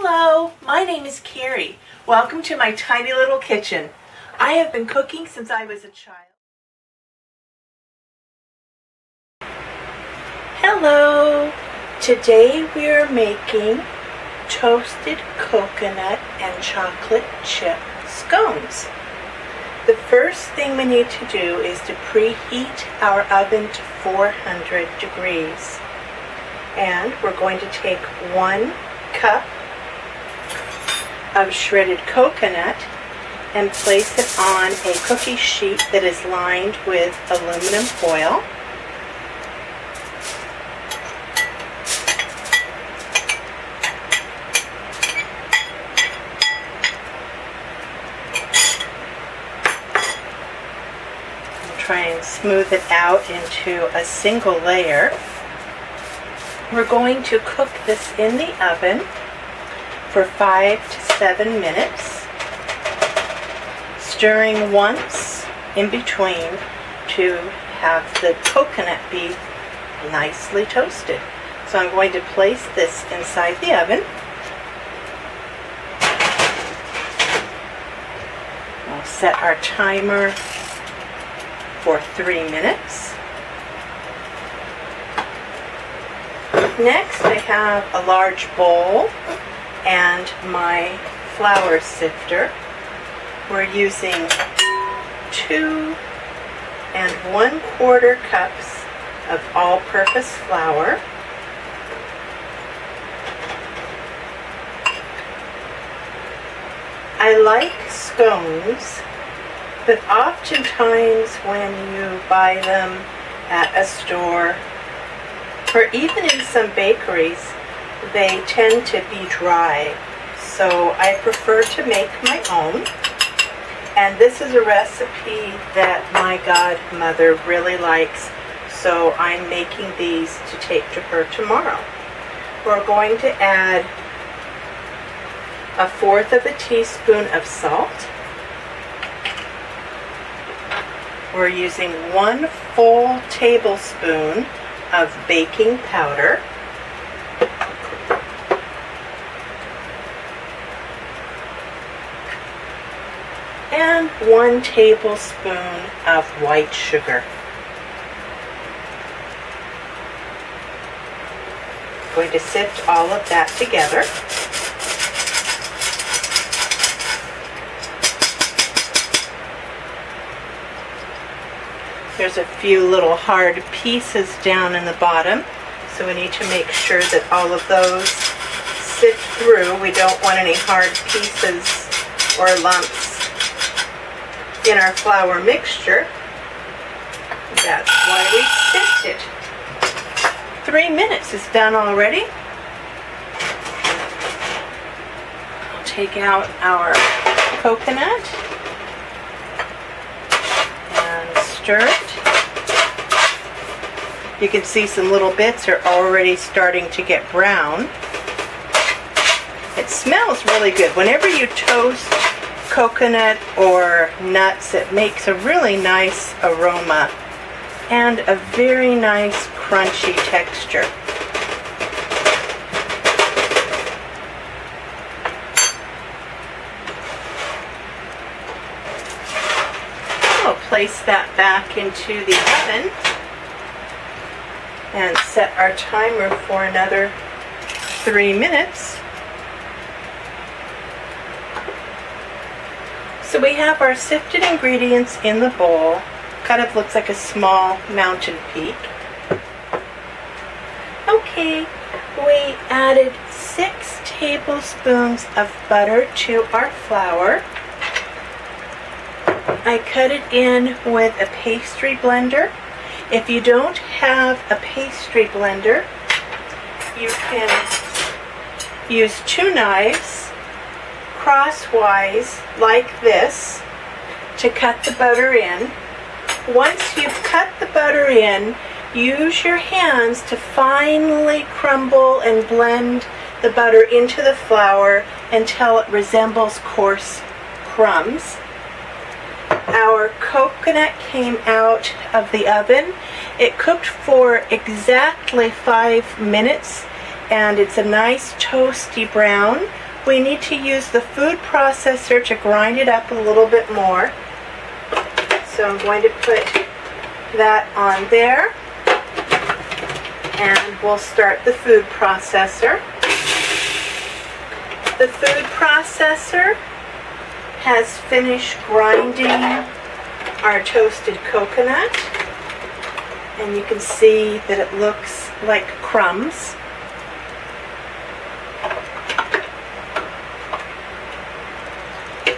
Hello, my name is Carrie. Welcome to my tiny little kitchen. I have been cooking since I was a child. Hello, today we are making toasted coconut and chocolate chip scones. The first thing we need to do is to preheat our oven to 400 degrees. And we're going to take 1 cup of shredded coconut and place it on a cookie sheet that is lined with aluminum foil. I'll try and smooth it out into a single layer. We're going to cook this in the oven for 5 to 7 minutes, stirring once in between to have the coconut be nicely toasted. So I'm going to place this inside the oven. We'll set our timer for 3 minutes. Next, I have a large bowl and my flour sifter. We're using 2 1/4 cups of all-purpose flour. I like scones, but oftentimes when you buy them at a store or even in some bakeries, they tend to be dry, so I prefer to make my own. And this is a recipe that my godmother really likes, so I'm making these to take to her tomorrow. We're going to add 1/4 teaspoon of salt. We're using 1 full tablespoon of baking powder. And 1 tablespoon of white sugar. I'm going to sift all of that together. There's a few little hard pieces down in the bottom, so we need to make sure that all of those sift through. We don't want any hard pieces or lumps in our flour mixture. That's why we sift it. 3 minutes is done already. I'll take out our coconut and stir it. You can see some little bits are already starting to get brown. It smells really good. Whenever you toast coconut or nuts, it makes a really nice aroma and a very nice crunchy texture. We'll place that back into the oven and set our timer for another 3 minutes. So we have our sifted ingredients in the bowl. Kind of looks like a small mountain peak. Okay, we added 6 tablespoons of butter to our flour. I cut it in with a pastry blender. If you don't have a pastry blender, you can use 2 knives crosswise like this to cut the butter in. Once you've cut the butter in, use your hands to finely crumble and blend the butter into the flour until it resembles coarse crumbs. Our coconut came out of the oven. It cooked for exactly 5 minutes and it's a nice toasty brown. we need to use the food processor to grind it up a little bit more. So I'm going to put that on there, and we'll start the food processor. The food processor has finished grinding our toasted coconut, and you can see that it looks like crumbs.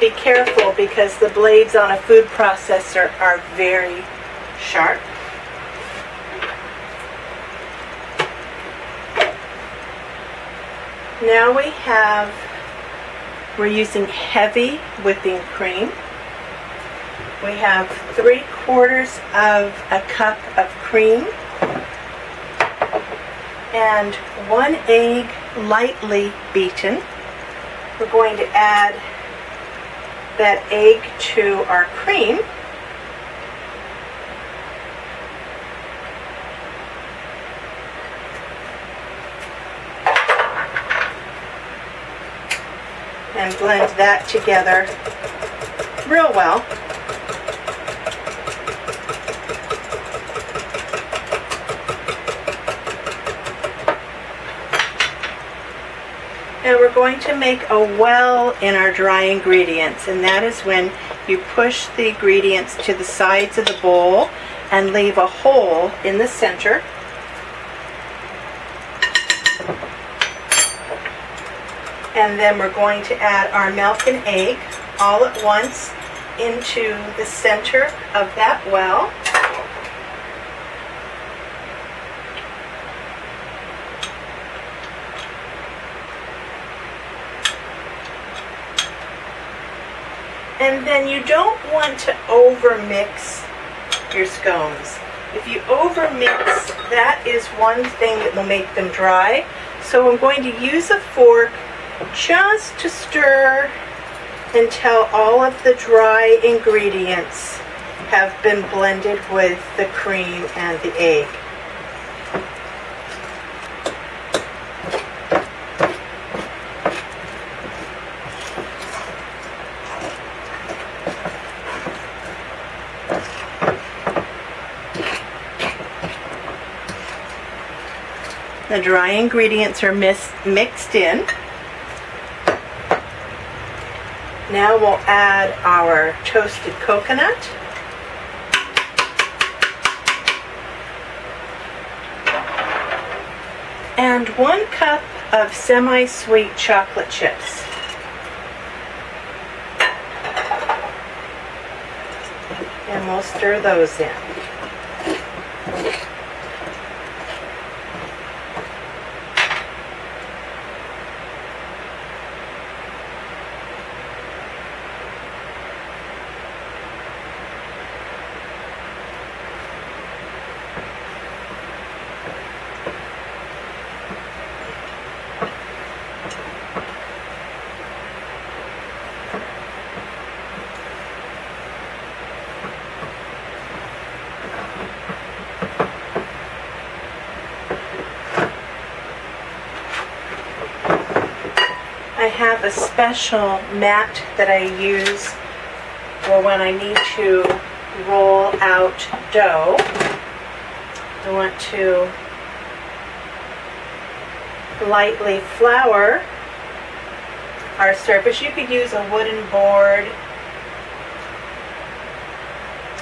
Be careful because the blades on a food processor are very sharp. Now we're using heavy whipping cream. We have 3/4 of a cup of cream and 1 egg lightly beaten. We're going to add that egg to our cream. And blend that together real well. And we're going to make a well in our dry ingredients, and that is when you push the ingredients to the sides of the bowl and leave a hole in the center. And then we're going to add our milk and egg all at once into the center of that well. And then you don't want to overmix your scones. If you overmix, that is one thing that will make them dry. So I'm going to use a fork just to stir until all of the dry ingredients have been blended with the cream and the egg. The dry ingredients are mixed in. Now we'll add our toasted coconut. And 1 cup of semi-sweet chocolate chips. And we'll stir those in. I have a special mat that I use for when I need to roll out dough. I want to lightly flour our surface. You could use a wooden board,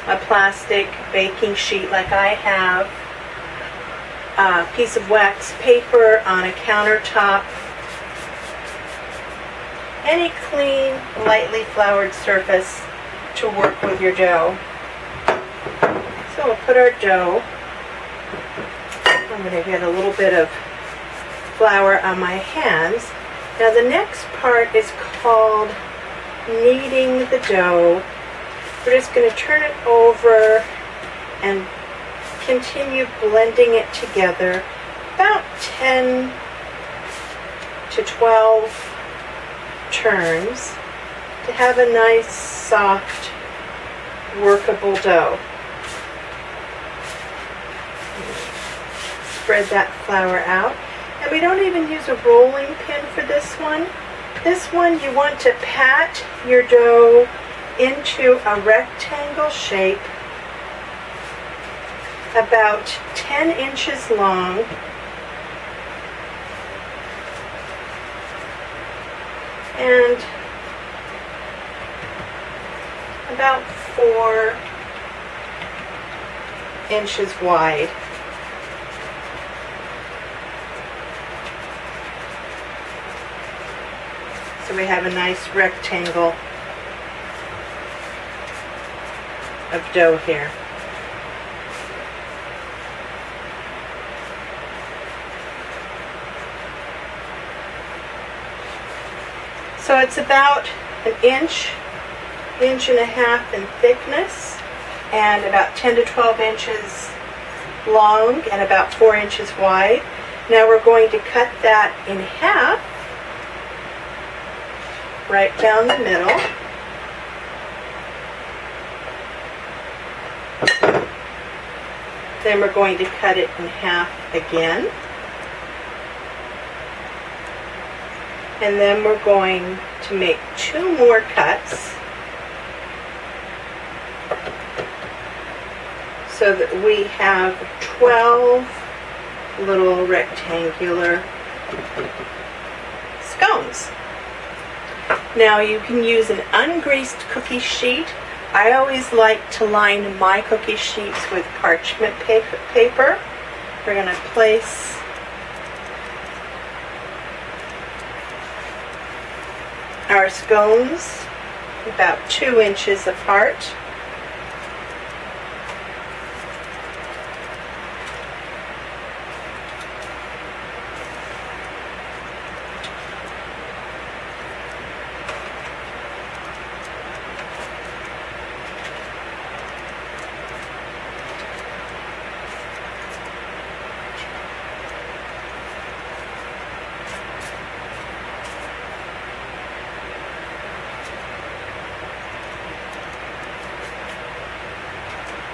a plastic baking sheet like I have, a piece of wax paper on a countertop, any clean, lightly floured surface to work with your dough. So we'll put our dough. I'm going to get a little bit of flour on my hands. Now the next part is called kneading the dough. We're just going to turn it over and continue blending it together about 10 to 12 turns to have a nice, soft, workable dough. Spread that flour out. And we don't even use a rolling pin for this one. This one, you want to pat your dough into a rectangle shape about 10 inches long and about 4 inches wide. So we have a nice rectangle of dough here. So it's about an inch and a half in thickness and about 10 to 12 inches long and about 4 inches wide. Now we're going to cut that in half right down the middle. Then we're going to cut it in half again. And then we're going to make 2 more cuts so that we have 12 little rectangular scones. Now you can use an ungreased cookie sheet. I always like to line my cookie sheets with parchment paper. We're going to place our scones about 2 inches apart.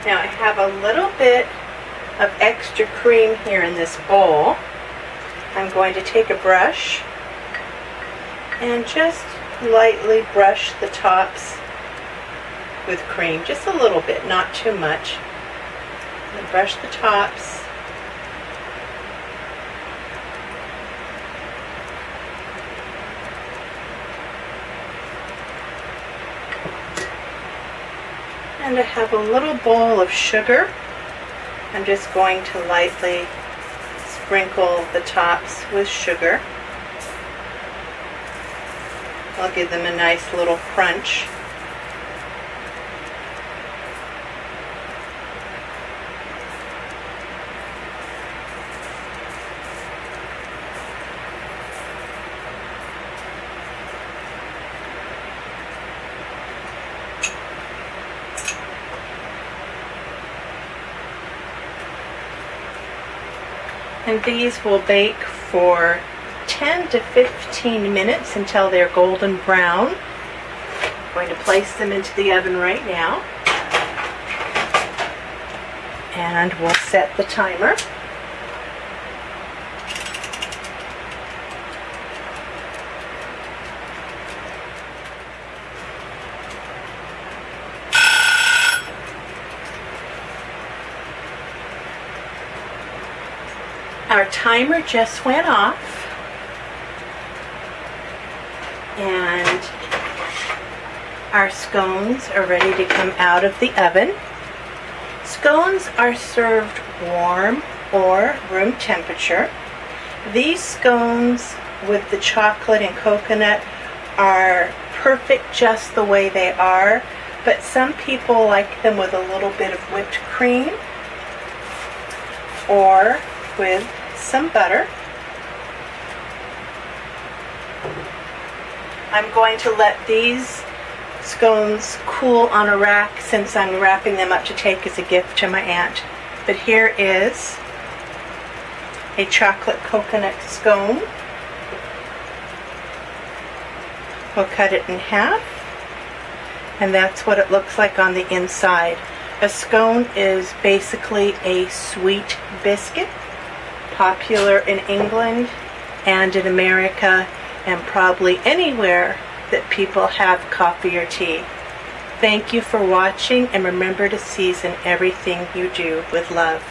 Now I have a little bit of extra cream here in this bowl. I'm going to take a brush and just lightly brush the tops with cream. Just a little bit, not too much. And brush the tops. And I have a little bowl of sugar. I'm just going to lightly sprinkle the tops with sugar. I'll give them a nice little crunch. And these will bake for 10 to 15 minutes until they're golden brown. I'm going to place them into the oven right now. And we'll set the timer. Our timer just went off, and our scones are ready to come out of the oven. Scones are served warm or room temperature. These scones with the chocolate and coconut are perfect just the way they are, but some people like them with a little bit of whipped cream or with some butter. I'm going to let these scones cool on a rack since I'm wrapping them up to take as a gift to my aunt. But here is a chocolate coconut scone. We'll cut it in half, and that's what it looks like on the inside. A scone is basically a sweet biscuit, popular in England and in America and probably anywhere that people have coffee or tea. Thank you for watching, and remember to season everything you do with love.